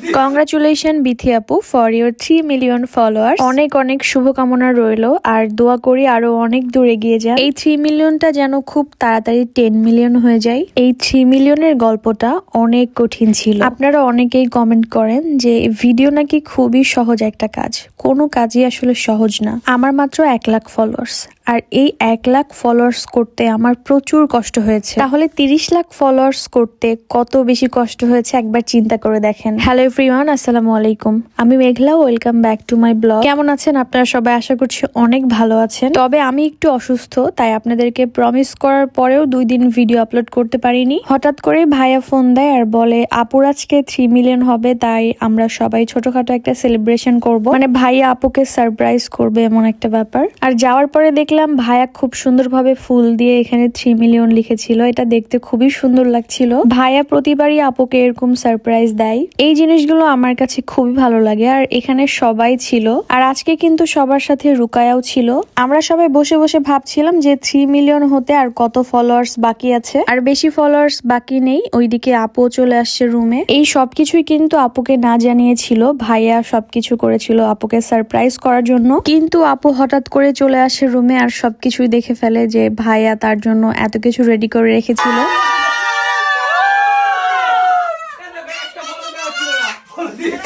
Congratulation Bithi আপু for your 3 million followers. অনেক অনেক শুভকামনা রইলো, আর দোয়া করি আরো অনেক দূরে গিয়ে যান। এই 3 মিলিয়নটা যেন খুব তাড়াতাড়ি 10 মিলিয়ন হয়ে যায়। এই 3 মিলিয়নের গল্পটা অনেক কঠিন ছিল। আপনারা অনেকেই কমেন্ট করেন যে ভিডিও নাকি খুবই সহজ একটা কাজ। কোনো কাজই আসলে সহজ না। আমার মাত্র 1 লাখ ফলোয়ার্স, আর এই 1 লাখ ফলোয়ার্স করতে আমার প্রচুর কষ্ট হয়েছে। তাহলে 30 লাখ ফলোয়ার্স করতে কত বেশি কষ্ট হয়েছে একবার চিন্তা করে দেখেন। হ্যালো এভরিওয়ান, আসসালামু আলাইকুম। আমি Meghla, welcome back to my blog. কেমন আছেন আপনারা সবাই? আশা করছি অনেক ভালো আছেন। তবে আমি একটু অসুস্থ, তাই আপনাদেরকে প্রমিস করার পরেও 2 দিন ভিডিও আপলোড করতে পারিনি। হঠাৎ করে ভাইয়া ফোন দেয় আর বলে আপুর আজকে 3 মিলিয়ন হবে, তাই আমরা সবাই ছোটখাটো একটা সেলিব্রেশন করব। মানে ভাইয়া আপুকে সারপ্রাইজ করবে এমন একটা ব্যাপার। আর যাওয়ার পরে দেখলাম ভাইয়া খুব সুন্দরভাবে ফুল দিয়ে এখানে 3 মিলিয়ন লিখেছিল। এটা দেখতে খুবই সুন্দর লাগছিল। ভাইয়া প্রতিবারই আপুকে এরকম সারপ্রাইজ দেয়। এই জিনিসগুলো আমার কাছে খুবই ভালো লাগে। আর এখানে সবাই ছিল, আর আজকে কিন্তু সবার সাথে রুকায়াও ছিল। আমরা সবাই বসে বসে ভাবছিলাম যে 3 মিলিয়ন হতে আর কত ফলোয়ার্স বাকি আছে। আর বেশি ফলোয়ার্স বাকি নেই। ওইদিকে আপু চলে আসছে রুমে। এই সবকিছুই কিন্তু আপুকে না জানিয়েছিল। ভাইয়া সবকিছু করেছিল আপুকে সারপ্রাইজ করার জন্য। কিন্তু আপু হঠাৎ করে চলে আসে রুমে আর সবকিছুই দেখে ফেলে যে ভাইয়া তার জন্য এত কিছু রেডি করে রেখেছিল।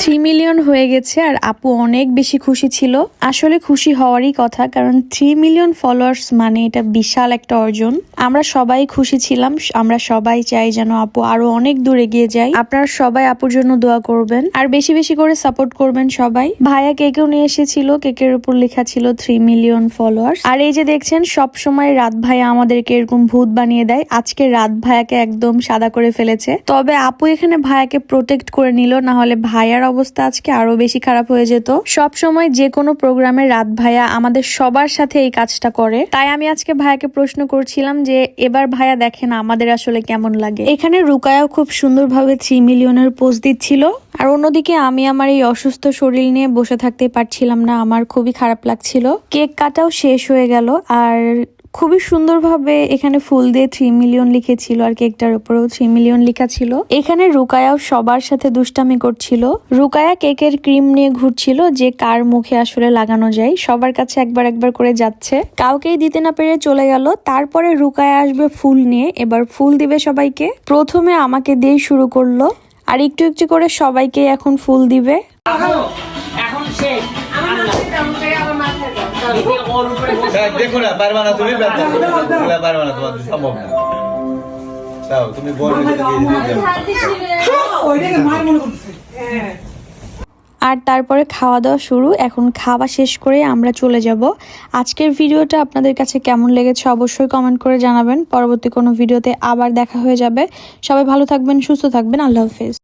3 মিলিয়ন হয়ে গেছে আর আপু অনেক বেশি খুশি ছিল। আসলে খুশি হওয়ারই কথা, কারণ 3 মিলিয়ন ফলোয়ার্স মানে এটা বিশাল একটা অর্জন। আমরা সবাই খুশি ছিলাম। আমরা সবাই চাই যেন আপু আরো অনেক দূরে গিয়ে যায়। আপনারা সবাই আপুর জন্য দোয়া করবেন আর বেশি বেশি করে সাপোর্ট করবেন সবাই। ভাইয়া কেকেও নিয়ে এসেছিল। কেকের উপর লেখা ছিল 3 মিলিয়ন ফলোয়ার্স। আর এই যে দেখছেন, সব সময় রাত ভাইয়া আমাদেরকে এরকম ভূত বানিয়ে দেয়। আজকে রাত ভাইয়াকে একদম সাদা করে ফেলেছে। তবে আপু এখানে ভাইয়াকে প্রোটেক্ট করে নিল, না হলে ভাইয়ার অবস্থা আজকে আরো বেশি খারাপ হয়ে যেত। সব সময় যে কোনো প্রোগ্রামে রাত ভাইয়া আমাদের সবার সাথে এই কাজটা করে। তাই আমি আজকে ভাইয়াকে প্রশ্ন করছিলাম যে এবার ভাইয়া দেখেন আমাদের আসলে কেমন লাগে। এখানে রুকায়াও খুব সুন্দরভাবে 3 মিলিয়নের পোস্ট দিচ্ছিল। আর অন্যদিকে আমি আমার এই অসুস্থ শরীর নিয়ে বসে থাকতে পারছিলাম না। আমার খুবই খারাপ লাগছিল। কেক কাটাও শেষ হয়ে গেল, আর খুবই সুন্দরভাবে এখানে ফুল দিয়ে 3 মিলিয়ন লিখেছিল, আর কেকটার উপরেও 3 মিলিয়ন লেখা ছিল। এখানে রুকায়াও সবার সাথে দুষ্টামি করছিল। রুকায়া কেকের ক্রিম নিয়ে ঘুরছিল যে কার মুখে আসলে লাগানো যায়। সবার কাছে একবার একবার করে যাচ্ছে, কাউকেই দিতে না পেরে চলে গেল। তারপরে রুকায়া আসবে ফুল নিয়ে, এবার ফুল দিবে সবাইকে। প্রথমে আমাকে দিয়েই শুরু করলো, আর একটু একটু করে সবাইকে এখন ফুল দিবে। দেখো না, পারবা না তুমি, পারবা না, তোমার সম্ভব না। তুমি আর তারপরে খাওয়া দাওয়া শুরু। এখন খাওয়া শেষ করে আমরা চলে যাব। আজকের ভিডিওটা আপনাদের কাছে কেমন লেগেছে অবশ্যই কমেন্ট করে জানাবেন। পরবর্তী কোনো ভিডিওতে আবার দেখা হয়ে যাবে। সবাই ভালো থাকবেন, সুস্থ থাকবেন। আল্লাহ হাফেজ।